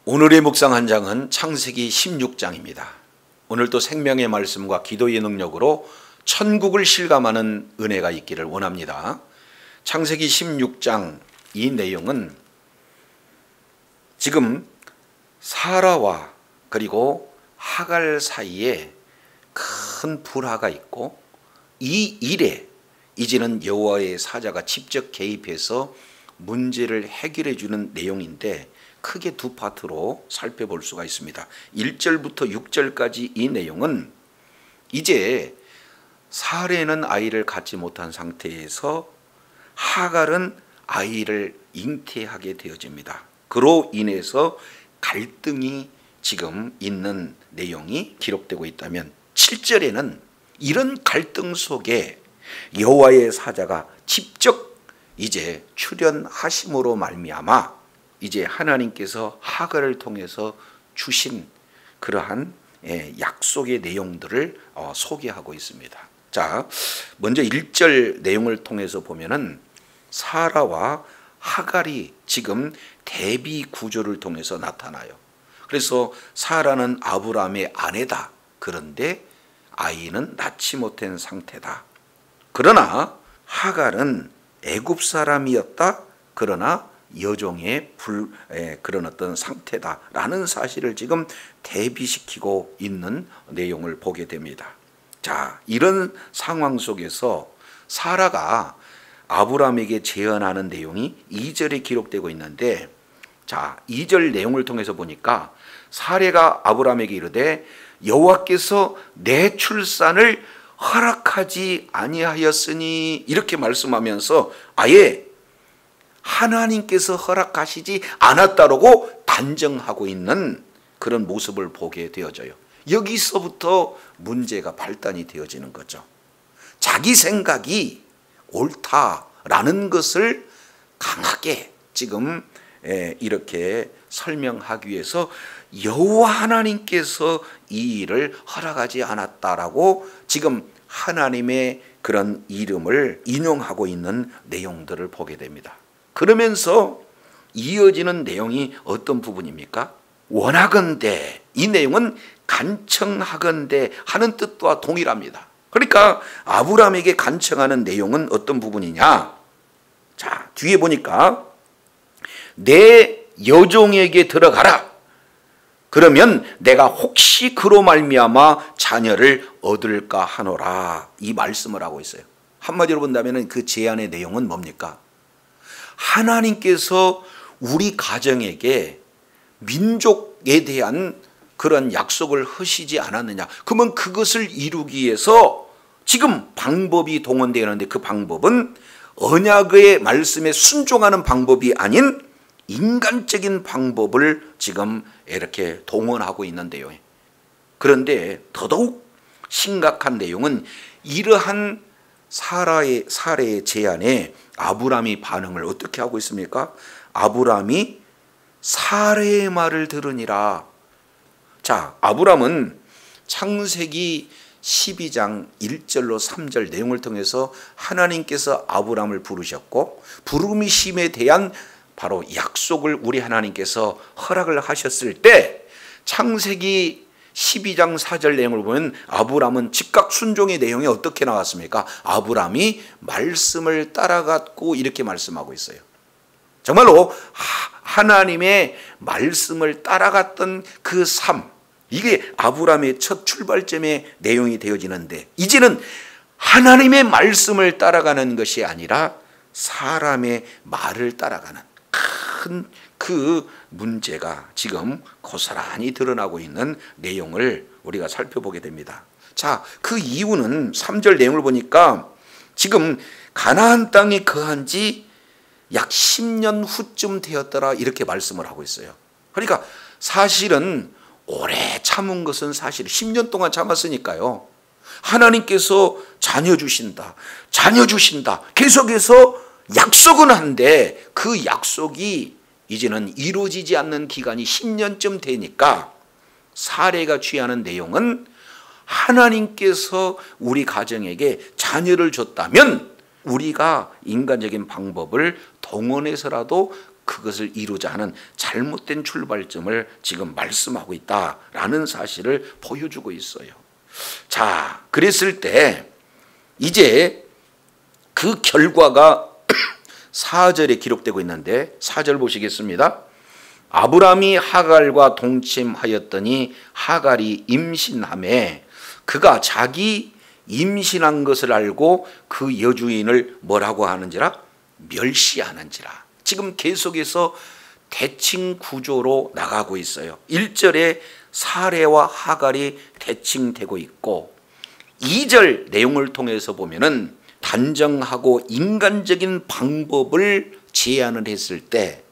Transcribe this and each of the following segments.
오늘의 묵상 한 장은 창세기 16장입니다. 오늘도 생명의 말씀과 기도의 능력으로 천국을 실감하는 은혜가 있기를 원합니다. 창세기 16장 이 내용은 지금 사라와 그리고 하갈 사이에 큰 불화가 있고 이 일에 이제는 여호와의 사자가 직접 개입해서 문제를 해결해 주는 내용인데 크게 두 파트로 살펴볼 수가 있습니다. 1절부터 6절까지 이 내용은 이제 사레는 아이를 갖지 못한 상태에서 하갈은 아이를 잉태하게 되어집니다. 그로 인해서 갈등이 지금 있는 내용이 기록되고 있다면 7절에는 이런 갈등 속에 여호와의 사자가 직접 이제 출현하심으로 말미암아 이제 하나님께서 하갈을 통해서 주신 그러한 약속의 내용들을 소개하고 있습니다. 자, 먼저 1절 내용을 통해서 보면은 사라와 하갈이 지금 대비 구조를 통해서 나타나요. 그래서 사라는 아브라함의 아내다. 그런데 아이는 낳지 못한 상태다. 그러나 하갈은 애굽 사람이었다. 그러나 여종의 그런 어떤 상태다라는 사실을 지금 대비시키고 있는 내용을 보게 됩니다. 자, 이런 상황 속에서 사라가 아브라함에게 제언하는 내용이 2절에 기록되고 있는데, 자, 2절 내용을 통해서 보니까 사라가 아브라함에게 이르되 여호와께서 내 출산을 허락하지 아니하였으니 이렇게 말씀하면서 아예 하나님께서 허락하시지 않았다라고 단정하고 있는 그런 모습을 보게 되어져요. 여기서부터 문제가 발단이 되어지는 거죠. 자기 생각이 옳다라는 것을 강하게 지금 이렇게 설명하기 위해서 여호와 하나님께서 이 일을 허락하지 않았다라고 지금 하나님의 그런 이름을 인용하고 있는 내용들을 보게 됩니다. 그러면서 이어지는 내용이 어떤 부분입니까? 원하건대, 이 내용은 간청하건대 하는 뜻과 동일합니다. 그러니까 아브라함에게 간청하는 내용은 어떤 부분이냐? 자, 뒤에 보니까 내 여종에게 들어가라. 그러면 내가 혹시 그로 말미암아 자녀를 얻을까 하노라. 이 말씀을 하고 있어요. 한마디로 본다면 그 제안의 내용은 뭡니까? 하나님께서 우리 가정에게 민족에 대한 그런 약속을 하시지 않았느냐. 그러면 그것을 이루기 위해서 지금 방법이 동원되는데 그 방법은 언약의 말씀에 순종하는 방법이 아닌 인간적인 방법을 지금 이렇게 동원하고 있는데요. 그런데 더더욱 심각한 내용은 이러한 사라의 제안에 아브라함이 반응을 어떻게 하고 있습니까? 아브라함이 사라의 말을 들으니라. 자, 아브라함은 창세기 12장 1절로 3절 내용을 통해서 하나님께서 아브라함을 부르셨고 부르심에 대한 바로 약속을 우리 하나님께서 허락을 하셨을 때 창세기 12장 4절 내용을 보면 아브라함은 즉각 순종의 내용이 어떻게 나왔습니까? 아브라함이 말씀을 따라갔고 이렇게 말씀하고 있어요. 정말로 하나님의 말씀을 따라갔던 그 삶, 이게 아브라함의 첫 출발점의 내용이 되어지는데 이제는 하나님의 말씀을 따라가는 것이 아니라 사람의 말을 따라가는 큰 그 문제가 지금 고스란히 드러나고 있는 내용을 우리가 살펴보게 됩니다. 자, 그 이유는 3절 내용을 보니까 지금 가나안 땅에 거한 지 약 10년 후쯤 되었더라 이렇게 말씀을 하고 있어요. 그러니까 사실은 오래 참은 것은 사실 10년 동안 참았으니까요. 하나님께서 자녀 주신다 계속해서 약속은 한데 그 약속이 이제는 이루어지지 않는 기간이 10년쯤 되니까 사례가 취하는 내용은 하나님께서 우리 가정에게 자녀를 줬다면 우리가 인간적인 방법을 동원해서라도 그것을 이루자 하는 잘못된 출발점을 지금 말씀하고 있다라는 사실을 보여주고 있어요. 자, 그랬을 때 이제 그 결과가 4절에 기록되고 있는데 4절 보시겠습니다. 아브람이 하갈과 동침하였더니 하갈이 임신하매 그가 자기 임신한 것을 알고 그 여주인을 뭐라고 하는지라? 멸시하는지라. 지금 계속해서 대칭 구조로 나가고 있어요. 1절에 사레와 하갈이 대칭되고 있고 2절 내용을 통해서 보면은 단정하고 인간적인 방법을 제안을 했을 때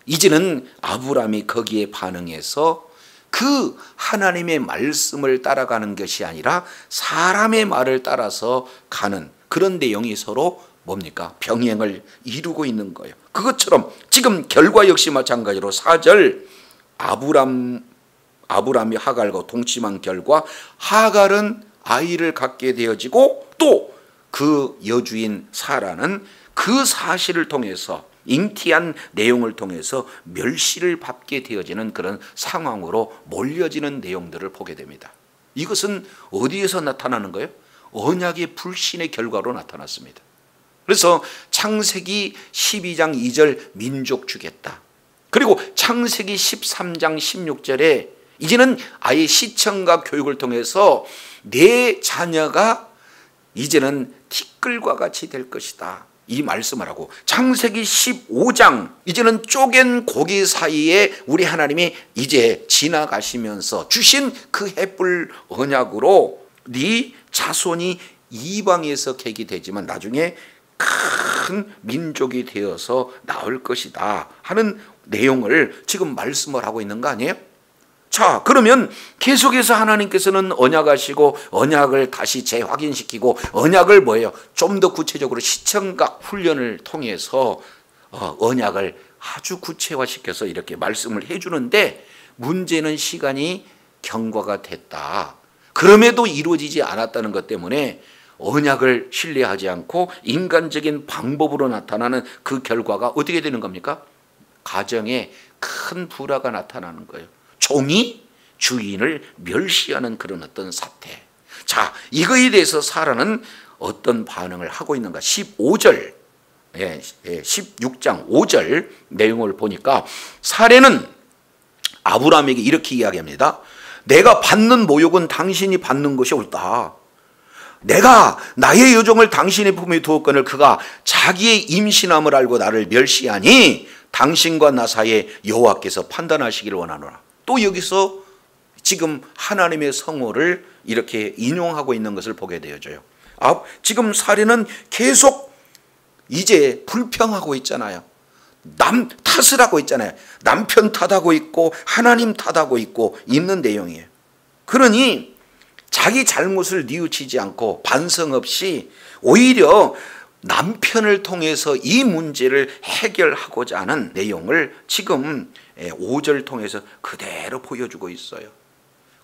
이제는 아브람이 거기에 반응해서 그 하나님의 말씀을 따라가는 것이 아니라 사람의 말을 따라서 가는 그런 내용이 서로 뭡니까? 병행을 이루고 있는 거예요. 그것처럼 지금 결과 역시 마찬가지로 4절 아브람이 하갈과 동침한 결과 하갈은 아이를 갖게 되어지고 또 그 여주인 사라는 그 사실을 통해서 잉티한 내용을 통해서 멸시를 받게 되어지는 그런 상황으로 몰려지는 내용들을 보게 됩니다. 이것은 어디에서 나타나는 거예요? 언약의 불신의 결과로 나타났습니다. 그래서 창세기 12장 2절 민족 주겠다. 그리고 창세기 13장 16절에 이제는 아예 시청과 교육을 통해서 내 자녀가 이제는 티끌과 같이 될 것이다. 이 말씀을 하고 창세기 15장 이제는 쪼갠 고기 사이에 우리 하나님이 이제 지나가시면서 주신 그 햇불 언약으로 네 자손이 이방에서 객이 되지만 나중에 큰 민족이 되어서 나올 것이다 하는 내용을 지금 말씀을 하고 있는 거 아니에요? 자, 그러면 계속해서 하나님께서는 언약하시고 언약을 다시 재확인시키고 언약을 뭐예요? 좀 더 구체적으로 시청각 훈련을 통해서 언약을 아주 구체화시켜서 이렇게 말씀을 해주는데 문제는 시간이 경과가 됐다. 그럼에도 이루어지지 않았다는 것 때문에 언약을 신뢰하지 않고 인간적인 방법으로 나타나는 그 결과가 어떻게 되는 겁니까? 가정에 큰 불화가 나타나는 거예요. 종이 주인을 멸시하는 그런 어떤 사태. 자, 이거에 대해서 사라는 어떤 반응을 하고 있는가? 15절, 16장 5절 내용을 보니까 사레는 아브라함에게 이렇게 이야기합니다. 내가 받는 모욕은 당신이 받는 것이 옳다. 내가 나의 여종을 당신의 품에 두었거늘 그가 자기의 임신함을 알고 나를 멸시하니 당신과 나 사이에 여호와께서 판단하시기를 원하노라. 또 여기서 지금 하나님의 성호를 이렇게 인용하고 있는 것을 보게 되어져요. 지금 사례는 계속 이제 불평하고 있잖아요. 남 탓을 하고 있잖아요. 남편 탓하고 있고 하나님 탓하고 있고 있는 내용이에요. 그러니 자기 잘못을 뉘우치지 않고 반성 없이 오히려 남편을 통해서 이 문제를 해결하고자 하는 내용을 지금 5절 통해서 그대로 보여주고 있어요.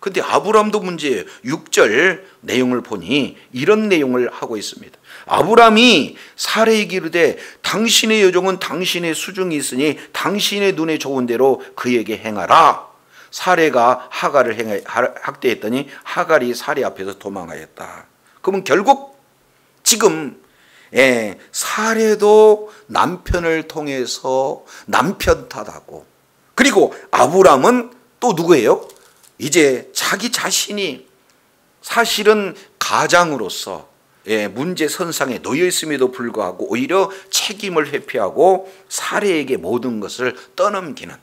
근데 아브람도 문제예요. 6절 내용을 보니 이런 내용을 하고 있습니다. 아브람이 사레에게 이르되 당신의 여종은 당신의 수중이 있으니 당신의 눈에 좋은 대로 그에게 행하라. 사레가 하갈을 학대했더니 하갈이 사레 앞에서 도망하였다. 그러면 결국 지금 사레도 남편을 통해서 남편 탓하고 그리고 아브람은 또 누구예요? 이제 자기 자신이 사실은 가장으로서 문제 선상에 놓여 있음에도 불구하고 오히려 책임을 회피하고 사레에게 모든 것을 떠넘기는,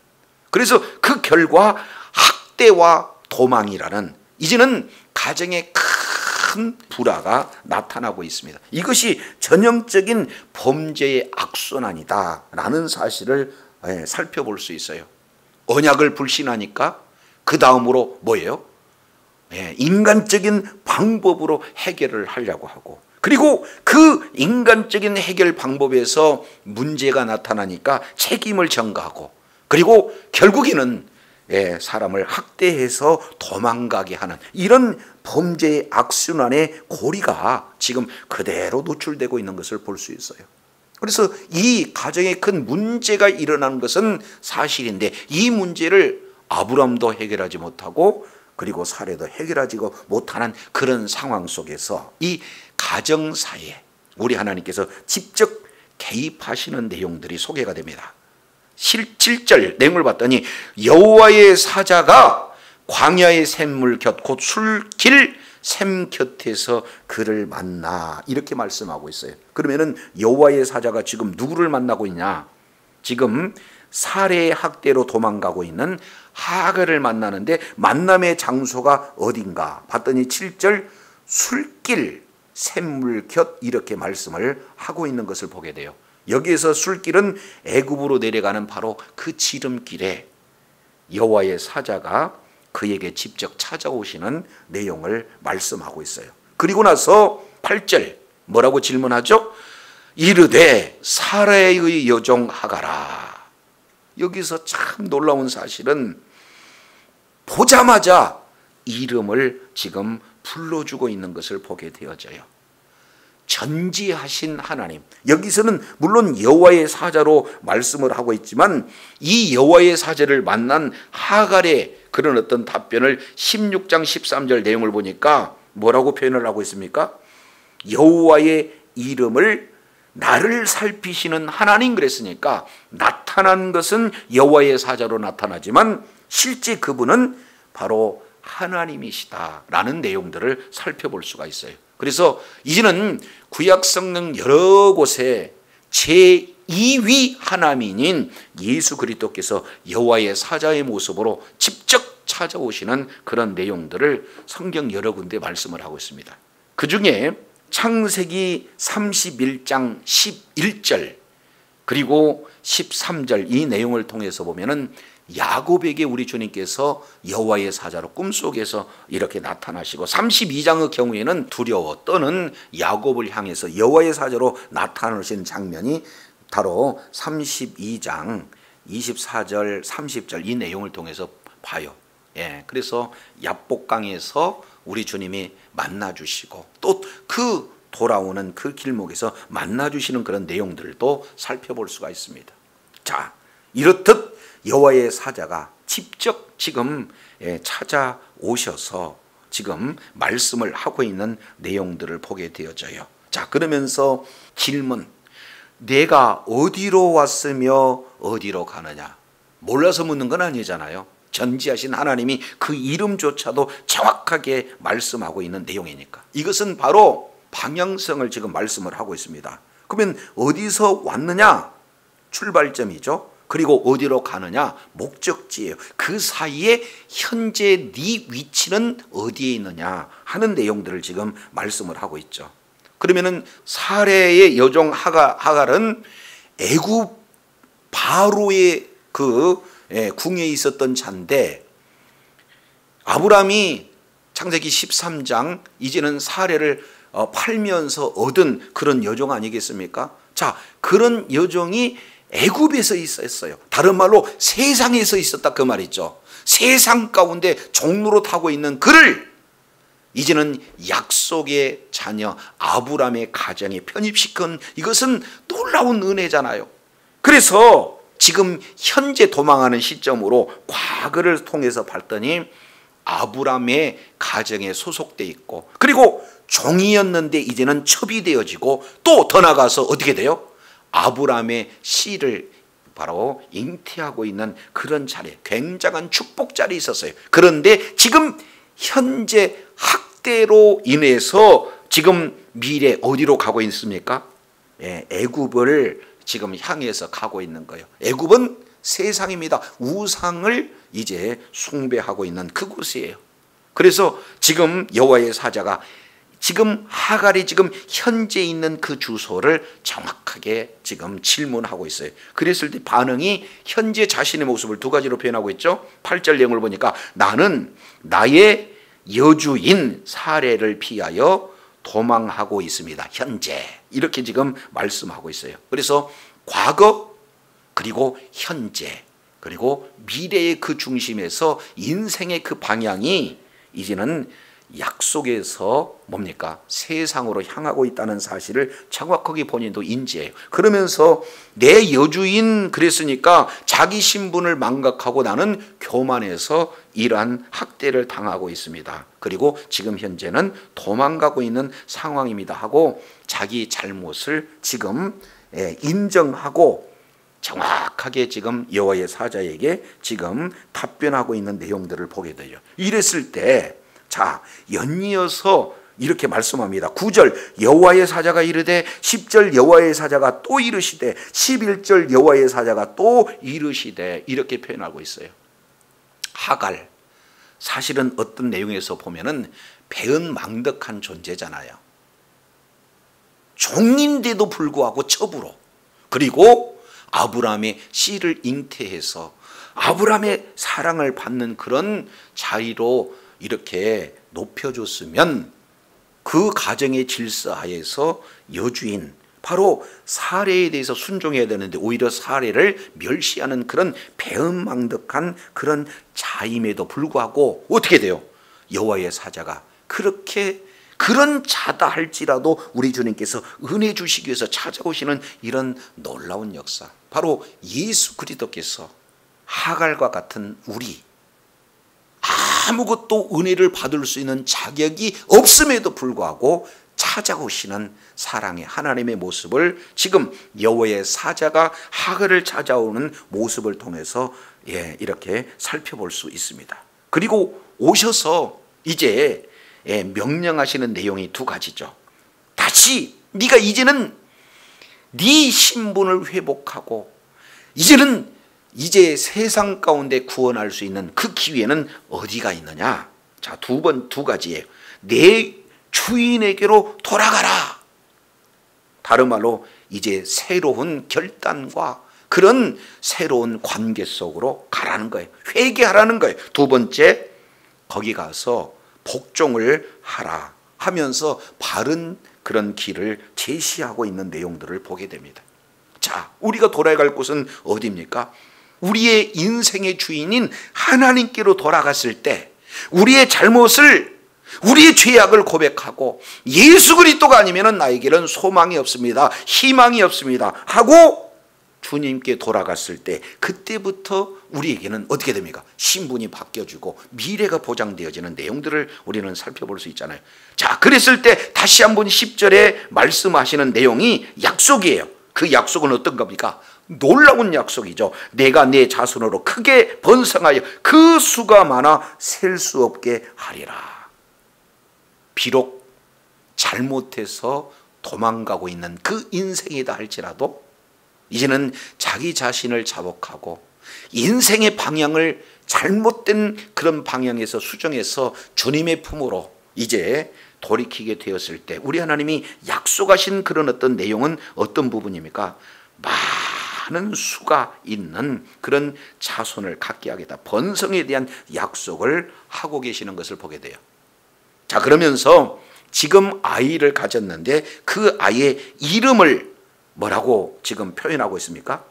그래서 그 결과 학대와 도망이라는 이제는 가정에 큰 불화가 나타나고 있습니다. 이것이 전형적인 범죄의 악순환이다라는 사실을 살펴볼 수 있어요. 언약을 불신하니까 그 다음으로 뭐예요? 인간적인 방법으로 해결을 하려고 하고, 그리고 그 인간적인 해결 방법에서 문제가 나타나니까 책임을 전가하고, 그리고 결국에는 사람을 학대해서 도망가게 하는 이런 범죄의 악순환의 고리가 지금 그대로 노출되고 있는 것을 볼 수 있어요. 그래서 이 가정에 큰 문제가 일어나는 것은 사실인데 이 문제를 아브람도 해결하지 못하고 그리고 사례도 해결하지 못하는 그런 상황 속에서 이 가정사에 우리 하나님께서 직접 개입하시는 내용들이 소개가 됩니다. 7절 내용을 봤더니 여호와의 사자가 광야의 샘물 곁 곧 술길 샘 곁에서 그를 만나 이렇게 말씀하고 있어요. 그러면은 여호와의 사자가 지금 누구를 만나고 있냐? 지금 사례의 학대로 도망가고 있는 하갈을 만나는데 만남의 장소가 어딘가 봤더니 7절 술길 샘물 곁 이렇게 말씀을 하고 있는 것을 보게 돼요. 여기에서 술길은 애굽으로 내려가는 바로 그 지름길에 여호와의 사자가 그에게 직접 찾아오시는 내용을 말씀하고 있어요. 그리고 나서 8절 뭐라고 질문하죠? 이르되 사라의 여종 하갈아. 여기서 참 놀라운 사실은 보자마자 이름을 지금 불러주고 있는 것을 보게 되어져요. 전지하신 하나님, 여기서는 물론 여호와의 사자로 말씀을 하고 있지만 이 여호와의 사자를 만난 하갈의 그런 어떤 답변을 16장 13절 내용을 보니까 뭐라고 표현을 하고 있습니까? 여호와의 이름을 나를 살피시는 하나님 그랬으니까 나타난 것은 여호와의 사자로 나타나지만 실제 그분은 바로 하나님이시다라는 내용들을 살펴볼 수가 있어요. 그래서 이제는 구약 성경 여러 곳에 제2위 하나님인 예수 그리스도께서 여호와의 사자의 모습으로 직접 찾아오시는 그런 내용들을 성경 여러 군데 말씀을 하고 있습니다. 그 중에 창세기 31장 11절 그리고 13절 이 내용을 통해서 보면은 야곱에게 우리 주님께서 여호와의 사자로 꿈속에서 이렇게 나타나시고 32장의 경우에는 두려워 떠는 야곱을 향해서 여호와의 사자로 나타나신 장면이 바로 32장 24절 30절 이 내용을 통해서 봐요. 예, 그래서 야복강에서 우리 주님이 만나주시고 또 그 돌아오는 그 길목에서 만나주시는 그런 내용들도 살펴볼 수가 있습니다. 자, 이렇듯 여호와의 사자가 직접 지금 찾아오셔서 지금 말씀을 하고 있는 내용들을 보게 되어져요. 자, 그러면서 질문, 내가 어디로 왔으며 어디로 가느냐? 몰라서 묻는 건 아니잖아요. 전지하신 하나님이 그 이름조차도 정확하게 말씀하고 있는 내용이니까. 이것은 바로 방향성을 지금 말씀을 하고 있습니다. 그러면 어디서 왔느냐? 출발점이죠. 그리고 어디로 가느냐? 목적지예요. 그 사이에 현재 네 위치는 어디에 있느냐 하는 내용들을 지금 말씀을 하고 있죠. 그러면은 사례의 여종 하갈은 애굽 바로의 그 궁에 있었던 자인데 아브라함이 창세기 13장 이제는 사례를 팔면서 얻은 그런 여종 아니겠습니까? 자, 그런 여종이 애굽에서 있었어요. 다른 말로 세상에서 있었다 그 말이죠. 세상 가운데 종로로 타고 있는 그를 이제는 약속의 자녀 아브라함의 가정에 편입시킨 이것은 놀라운 은혜잖아요. 그래서 지금 현재 도망하는 시점으로 과거를 통해서 봤더니 아브라함의 가정에 소속돼 있고 그리고 종이었는데 이제는 첩이 되어지고 또 더 나가서 어떻게 돼요? 아브라함의 씨를 바로 잉태하고 있는 그런 자리, 굉장한 축복 자리에 있었어요. 그런데 지금 현재 학대로 인해서 지금 미래 어디로 가고 있습니까? 애굽을 지금 향해서 가고 있는 거예요. 애굽은 세상입니다. 우상을 이제 숭배하고 있는 그곳이에요. 그래서 지금 여호와의 사자가 지금 하갈이 지금 현재 있는 그 주소를 정확하게 지금 질문하고 있어요. 그랬을 때 반응이 현재 자신의 모습을 두 가지로 표현하고 있죠. 8절 내용을 보니까 나는 나의 여주인 사례를 피하여 도망하고 있습니다. 현재 이렇게 지금 말씀하고 있어요. 그래서 과거 그리고 현재 그리고 미래의 그 중심에서 인생의 그 방향이 이제는 약속에서 뭡니까? 세상으로 향하고 있다는 사실을 정확하게 본인도 인지해요. 그러면서 내 여주인 그랬으니까 자기 신분을 망각하고 나는 교만해서 이러한 학대를 당하고 있습니다. 그리고 지금 현재는 도망가고 있는 상황입니다 하고 자기 잘못을 지금 인정하고 정확하게 지금 여호와의 사자에게 지금 답변하고 있는 내용들을 보게 되죠. 이랬을 때 자, 연이어서 이렇게 말씀합니다. 9절 여호와의 사자가 이르되 10절 여호와의 사자가 또 이르시되 11절 여호와의 사자가 또 이르시되 이렇게 표현하고 있어요. 하갈 사실은 어떤 내용에서 보면은 배은망덕한 존재잖아요. 종인데도 불구하고 첩으로 그리고 아브라함의 씨를 잉태해서 아브라함의 사랑을 받는 그런 자리로 이렇게 높여줬으면 그 가정의 질서하에서 여주인 바로 사례에 대해서 순종해야 되는데 오히려 사례를 멸시하는 그런 배은망덕한 그런 자임에도 불구하고 어떻게 돼요? 여호와의 사자가 그렇게 그런 자다 할지라도 우리 주님께서 은혜 주시기 위해서 찾아오시는 이런 놀라운 역사 바로 예수 그리스도께서 하갈과 같은 우리 아무것도 은혜를 받을 수 있는 자격이 없음에도 불구하고 찾아오시는 사랑의 하나님의 모습을 지금 여호와의 사자가 하갈을 찾아오는 모습을 통해서 이렇게 살펴볼 수 있습니다. 그리고 오셔서 이제 명령하시는 내용이 두 가지죠. 다시 네가 이제는 네 신분을 회복하고 이제 세상 가운데 구원할 수 있는 그 기회는 어디가 있느냐? 자, 두 가지예요. 내 주인에게로 돌아가라. 다른 말로 이제 새로운 결단과 그런 새로운 관계 속으로 가라는 거예요. 회개하라는 거예요. 두 번째, 거기 가서 복종을 하라 하면서 바른 그런 길을 제시하고 있는 내용들을 보게 됩니다. 자, 우리가 돌아갈 곳은 어디입니까? 우리의 인생의 주인인 하나님께로 돌아갔을 때 우리의 잘못을 우리의 죄악을 고백하고 예수 그리스도가 아니면 나에게는 소망이 없습니다. 희망이 없습니다. 하고 주님께 돌아갔을 때 그때부터 우리에게는 어떻게 됩니까? 신분이 바뀌어지고 미래가 보장되어지는 내용들을 우리는 살펴볼 수 있잖아요. 자, 그랬을 때 다시 한번 10절에 말씀하시는 내용이 약속이에요. 그 약속은 어떤 겁니까? 놀라운 약속이죠. 내가 내 자손으로 크게 번성하여 그 수가 많아 셀 수 없게 하리라. 비록 잘못해서 도망가고 있는 그 인생이다 할지라도 이제는 자기 자신을 자복하고 인생의 방향을 잘못된 그런 방향에서 수정해서 주님의 품으로 이제 돌이키게 되었을 때 우리 하나님이 약속하신 그런 어떤 내용은 어떤 부분입니까? 많은 수가 있는 그런 자손을 갖게 하겠다. 번성에 대한 약속을 하고 계시는 것을 보게 돼요. 자, 그러면서 지금 아이를 가졌는데 그 아이의 이름을 뭐라고 지금 표현하고 있습니까?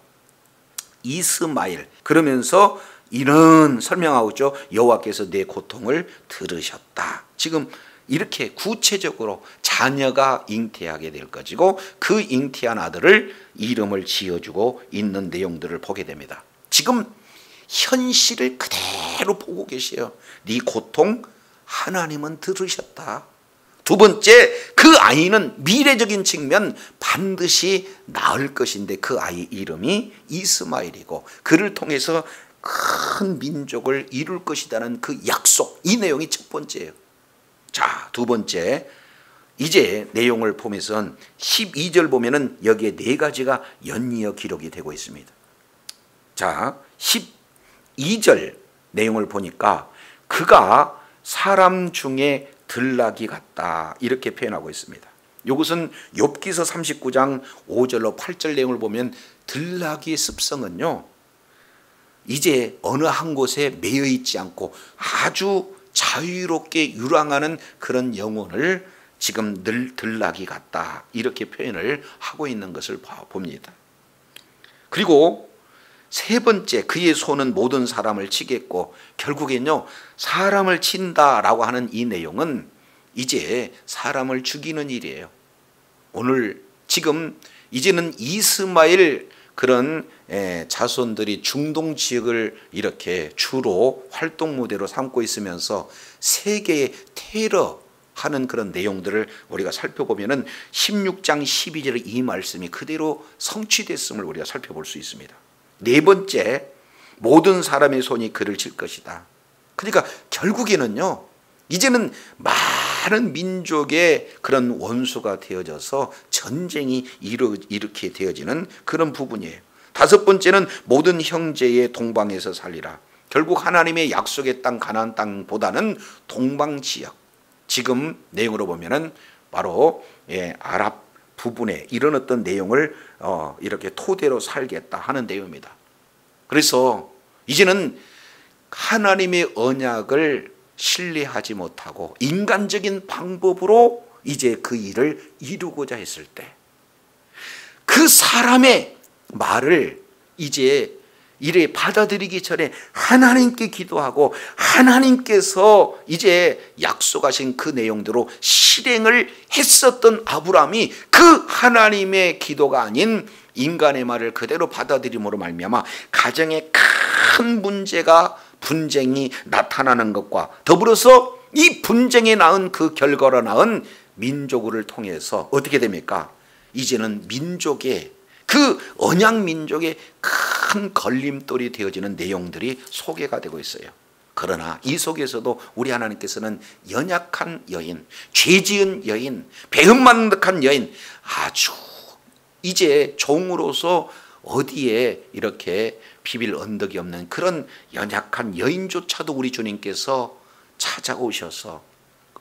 이스마엘. 그러면서 이런 설명하고 있죠. 여호와께서 내 고통을 들으셨다. 지금 이렇게 구체적으로 자녀가 잉태하게 될 것이고 그 잉태한 아들을 이름을 지어주고 있는 내용들을 보게 됩니다. 지금 현실을 그대로 보고 계세요. 네 고통 하나님은 들으셨다. 두 번째, 그 아이는 미래적인 측면 반드시 낳을 것인데 그 아이 이름이 이스마엘이고 그를 통해서 큰 민족을 이룰 것이라는 그 약속, 이 내용이 첫 번째예요. 자, 두 번째, 이제 내용을 보면서 12절 보면은 여기에 네 가지가 연이어 기록이 되고 있습니다. 자, 12절 내용을 보니까 그가 사람 중에 들나귀 같다 이렇게 표현하고 있습니다. 이것은 욥기서 39장 5절로 8절 내용을 보면 들나귀의 습성은요, 이제 어느 한 곳에 매여 있지 않고 아주 자유롭게 유랑하는 그런 영혼을 지금 늘 들나귀 같다 이렇게 표현을 하고 있는 것을 봅니다. 그리고 세 번째, 그의 손은 모든 사람을 치겠고, 결국엔요 사람을 친다라고 하는 이 내용은 이제 사람을 죽이는 일이에요. 오늘 지금 이제는 이스마엘 그런 자손들이 중동 지역을 이렇게 주로 활동 무대로 삼고 있으면서 세계의 테러하는 그런 내용들을 우리가 살펴보면은 16장 12절의 이 말씀이 그대로 성취됐음을 우리가 살펴볼 수 있습니다. 네 번째, 모든 사람의 손이 그를 칠 것이다. 그러니까 결국에는요 이제는 많은 민족의 그런 원수가 되어져서 전쟁이 이렇게 되어지는 그런 부분이에요. 다섯 번째는 모든 형제의 동방에서 살리라. 결국 하나님의 약속의 땅 가나안 땅보다는 동방 지역, 지금 내용으로 보면은 바로 아랍 부분에 이런 어떤 내용을 이렇게 토대로 살겠다 하는 내용입니다. 그래서 이제는 하나님의 언약을 신뢰하지 못하고 인간적인 방법으로 이제 그 일을 이루고자 했을 때 그 사람의 말을 이제 이래 받아들이기 전에 하나님께 기도하고 하나님께서 이제 약속하신 그 내용대로 실행을 했었던 아브라함이 그 하나님의 기도가 아닌 인간의 말을 그대로 받아들임으로 말미암아 가정에 큰 분쟁이 나타나는 것과 더불어서 이 분쟁에 낳은 그 결과로 낳은 민족을 통해서 어떻게 됩니까? 이제는 민족의 그 언약 민족의 큰 걸림돌이 되어지는 내용들이 소개가 되고 있어요. 그러나 이 속에서도 우리 하나님께서는 연약한 여인, 죄 지은 여인, 배은만득한 여인, 아주 이제 종으로서 어디에 이렇게 비빌 언덕이 없는 그런 연약한 여인조차도 우리 주님께서 찾아오셔서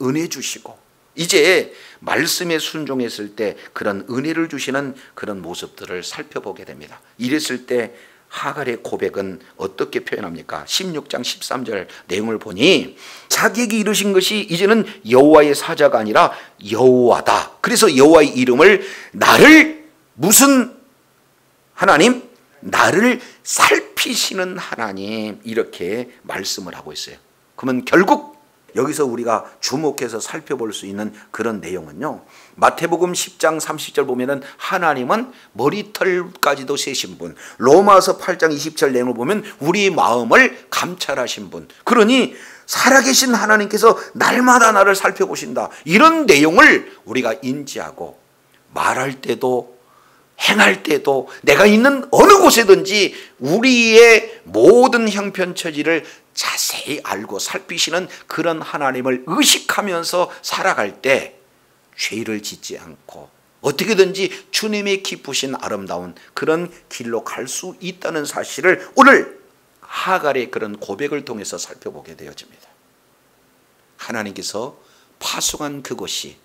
은혜 주시고 이제 말씀에 순종했을 때 그런 은혜를 주시는 그런 모습들을 살펴보게 됩니다. 이랬을 때 하갈의 고백은 어떻게 표현합니까? 16장 13절 내용을 보니 자기에게 이르신 것이 이제는 여호와의 사자가 아니라 여호와다. 그래서 여호와의 이름을 나를 무슨 하나님? 나를 살피시는 하나님, 이렇게 말씀을 하고 있어요. 그러면 결국 여기서 우리가 주목해서 살펴볼 수 있는 그런 내용은요, 마태복음 10장 30절 보면은 하나님은 머리털까지도 세신 분, 로마서 8장 20절 내용을 보면 우리의 마음을 감찰하신 분, 그러니 살아계신 하나님께서 날마다 나를 살펴보신다, 이런 내용을 우리가 인지하고 말할 때도 행할 때도 내가 있는 어느 곳에든지 우리의 모든 형편처지를 자세히 알고 살피시는 그런 하나님을 의식하면서 살아갈 때 죄를 짓지 않고 어떻게든지 주님의 기쁘신 아름다운 그런 길로 갈 수 있다는 사실을 오늘 하갈의 그런 고백을 통해서 살펴보게 되어집니다. 하나님께서 파송한 그곳이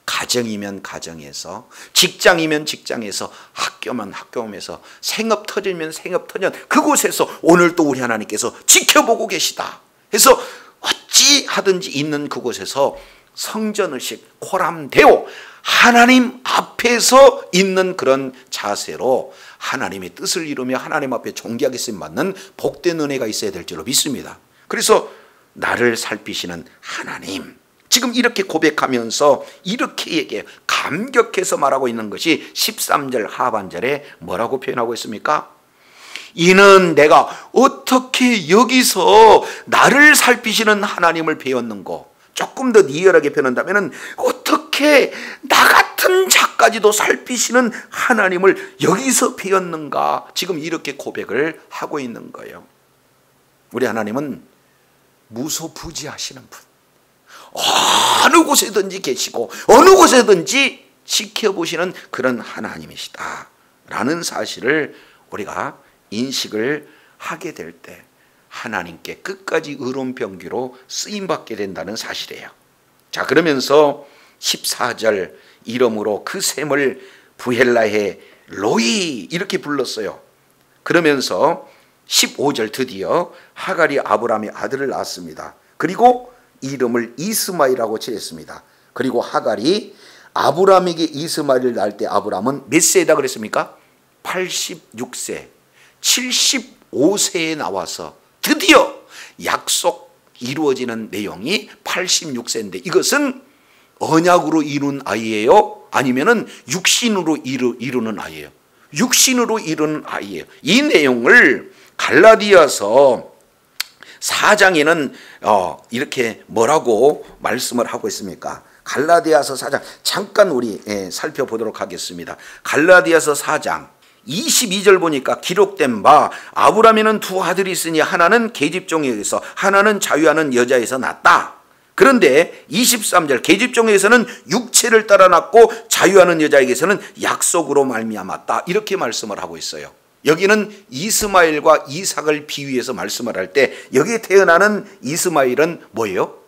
가정이면 가정에서, 직장이면 직장에서, 학교면 학교면서, 생업 터지면 생업 터전 그곳에서 오늘 또 우리 하나님께서 지켜보고 계시다 해서 어찌하든지 있는 그곳에서 성전의식 코람데오 하나님 앞에서 있는 그런 자세로 하나님의 뜻을 이루며 하나님 앞에 존귀하게 받는 복된 은혜가 있어야 될 줄로 믿습니다. 그래서 나를 살피시는 하나님, 지금 이렇게 고백하면서 이렇게 얘기해요. 감격해서 말하고 있는 것이 13절 하반절에 뭐라고 표현하고 있습니까? 이는 내가 어떻게 여기서 나를 살피시는 하나님을 배웠는고, 조금 더 리얼하게 표현한다면 어떻게 나 같은 자까지도 살피시는 하나님을 여기서 배웠는가, 지금 이렇게 고백을 하고 있는 거예요. 우리 하나님은 무소부지하시는 분, 어느 곳에든지 계시고 어느 곳에든지 지켜보시는 그런 하나님이시다 라는 사실을 우리가 인식을 하게 될 때 하나님께 끝까지 의로운 병기로 쓰임받게 된다는 사실이에요. 자, 그러면서 14절 이름으로 그 샘을 부헬라의 로이 이렇게 불렀어요. 그러면서 15절 드디어 하갈이 아브라함의 아들을 낳았습니다. 그리고 이름을 이스마엘이라고 칠했습니다. 그리고 하갈이 아브라함에게 이스마엘을 낳을 때 아브라함은 몇 세이다 그랬습니까? 86세. 75세에 나와서 드디어 약속 이루어지는 내용이 86세인데 이것은 언약으로 이룬 아이예요? 아니면은 육신으로 이루는 아이예요? 육신으로 이루는 아이예요. 이 내용을 갈라디아서 4장에는 이렇게 뭐라고 말씀을 하고 있습니까? 갈라디아서 4장 잠깐 우리 살펴보도록 하겠습니다. 갈라디아서 4장 22절 보니까 기록된 바 아브라함에는 두 아들이 있으니 하나는 계집종에게서 하나는 자유하는 여자에서 났다. 그런데 23절 계집종에게서는 육체를 따라 났고 자유하는 여자에게서는 약속으로 말미암았다. 이렇게 말씀을 하고 있어요. 여기는 이스마엘과 이삭을 비유해서 말씀을 할 때 여기에 태어나는 이스마엘은 뭐예요?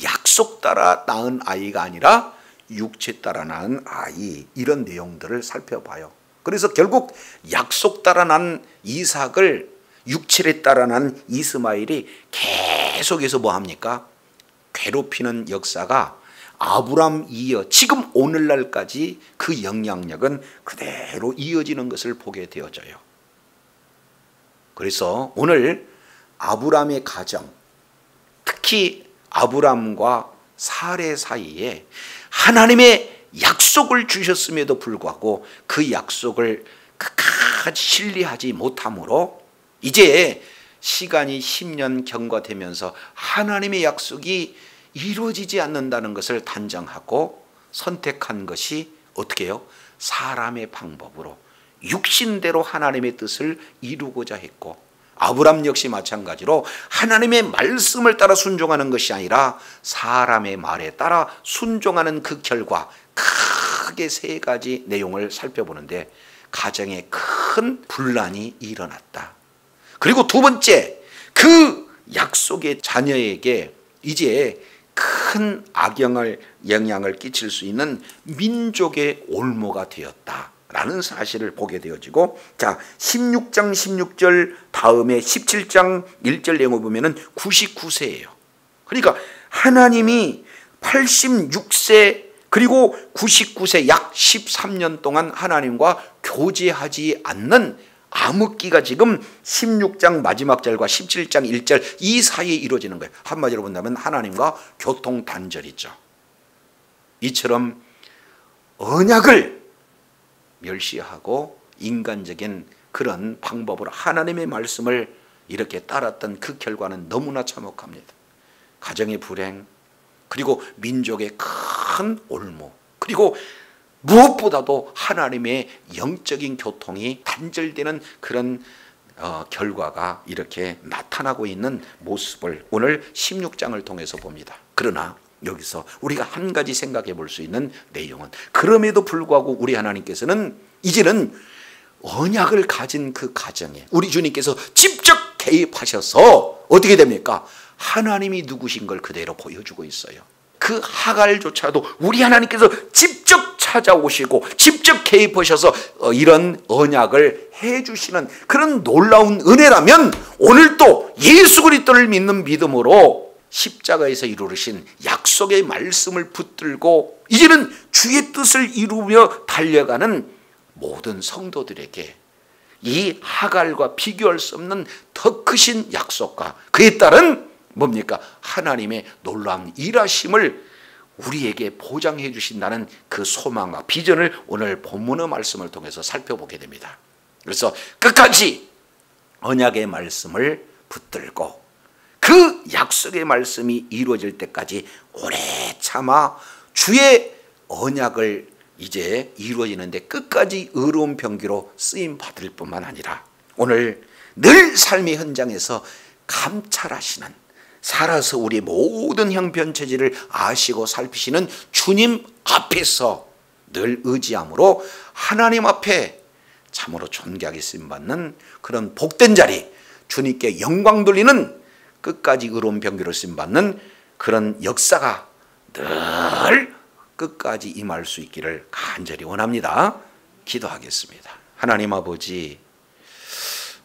약속 따라 낳은 아이가 아니라 육체 따라 낳은 아이, 이런 내용들을 살펴봐요. 그래서 결국 약속 따라 난 이삭을 육체를 따라 난 이스마엘이 계속해서 뭐합니까? 괴롭히는 역사가 아브람 이어 지금 오늘날까지 그 영향력은 그대로 이어지는 것을 보게 되어져요. 그래서 오늘 아브람의 가정, 특히 아브람과 사레 사이에 하나님의 약속을 주셨음에도 불구하고 그 약속을 끝까지 신뢰하지 못함으로 이제 시간이 10년 경과되면서 하나님의 약속이 이루어지지 않는다는 것을 단정하고 선택한 것이 어떻게 해요? 사람의 방법으로 육신대로 하나님의 뜻을 이루고자 했고, 아브람 역시 마찬가지로 하나님의 말씀을 따라 순종하는 것이 아니라 사람의 말에 따라 순종하는 그 결과, 크게 세 가지 내용을 살펴보는데 가정에 큰 분란이 일어났다. 그리고 두 번째, 그 약속의 자녀에게 이제 큰 영향을 끼칠 수 있는 민족의 올무가 되었다라는 사실을 보게 되어지고, 자 16장 16절 다음에 17장 1절 내용을 보면은 99세예요. 그러니까 하나님이 86세 그리고 99세 약 13년 동안 하나님과 교제하지 않는 암흑기가 지금 16장 마지막 절과 17장 1절 이 사이에 이루어지는 거예요. 한마디로 본다면 하나님과 교통 단절이죠. 이처럼 언약을 멸시하고 인간적인 그런 방법으로 하나님의 말씀을 이렇게 따랐던 그 결과는 너무나 참혹합니다. 가정의 불행, 그리고 민족의 큰 올무, 그리고 무엇보다도 하나님의 영적인 교통이 단절되는 그런 결과가 이렇게 나타나고 있는 모습을 오늘 16장을 통해서 봅니다. 그러나 여기서 우리가 한 가지 생각해 볼 수 있는 내용은, 그럼에도 불구하고 우리 하나님께서는 이제는 언약을 가진 그 가정에 우리 주님께서 직접 개입하셔서 어떻게 됩니까? 하나님이 누구신 걸 그대로 보여주고 있어요. 그 하갈조차도 우리 하나님께서 직접 찾아오시고 직접 개입하셔서 이런 언약을 해주시는 그런 놀라운 은혜라면, 오늘 또 예수 그리스도를 믿는 믿음으로 십자가에서 이루신 약속의 말씀을 붙들고 이제는 주의 뜻을 이루며 달려가는 모든 성도들에게 이 하갈과 비교할 수 없는 더 크신 약속과 그에 따른 뭡니까? 하나님의 놀라운 일하심을 우리에게 보장해 주신다는 그 소망과 비전을 오늘 본문의 말씀을 통해서 살펴보게 됩니다. 그래서 끝까지 언약의 말씀을 붙들고 그 약속의 말씀이 이루어질 때까지 오래 참아 주의 언약을 이제 이루어지는데 끝까지 의로운 병기로 쓰임 받을 뿐만 아니라 오늘 늘 삶의 현장에서 감찰하시는, 살아서 우리 모든 형편체질을 아시고 살피시는 주님 앞에서 늘 의지함으로 하나님 앞에 참으로 존귀하게 쓰임받는 그런 복된 자리, 주님께 영광 돌리는 끝까지 의로운 병기로 쓰임받는 그런 역사가 늘 끝까지 임할 수 있기를 간절히 원합니다. 기도하겠습니다. 하나님 아버지,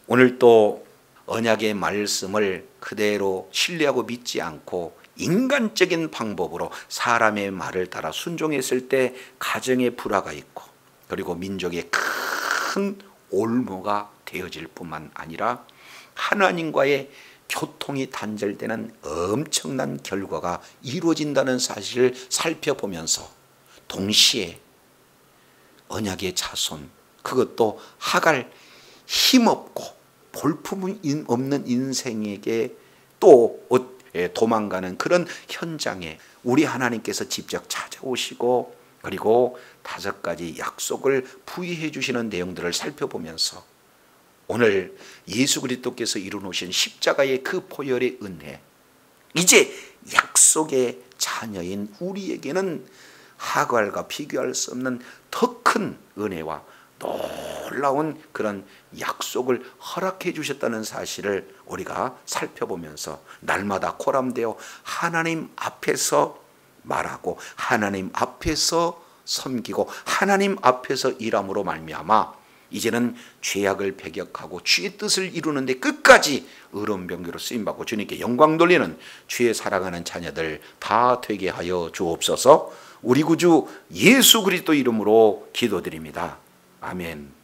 오늘 또 언약의 말씀을 그대로 신뢰하고 믿지 않고 인간적인 방법으로 사람의 말을 따라 순종했을 때 가정의 불화가 있고 그리고 민족의 큰 올무가 되어질 뿐만 아니라 하나님과의 교통이 단절되는 엄청난 결과가 이루어진다는 사실을 살펴보면서 동시에 언약의 자손, 그것도 하갈 힘없고 볼품 없는 인생에게 또 도망가는 그런 현장에 우리 하나님께서 직접 찾아오시고 그리고 5가지 약속을 부여해 주시는 내용들을 살펴보면서 오늘 예수 그리스도께서 이루어놓으신 십자가의 그 보혈의 은혜, 이제 약속의 자녀인 우리에게는 하갈과 비교할 수 없는 더 큰 은혜와 놀라운 그런 약속을 허락해 주셨다는 사실을 우리가 살펴보면서 날마다 코람되어 하나님 앞에서 말하고 하나님 앞에서 섬기고 하나님 앞에서 일함으로 말미암아 이제는 죄악을 배격하고 주의 뜻을 이루는데 끝까지 의로운 병기로 쓰임받고 주님께 영광 돌리는 주의 사랑하는 자녀들 다 되게 하여 주옵소서. 우리 구주 예수 그리스도 이름으로 기도드립니다. 아멘.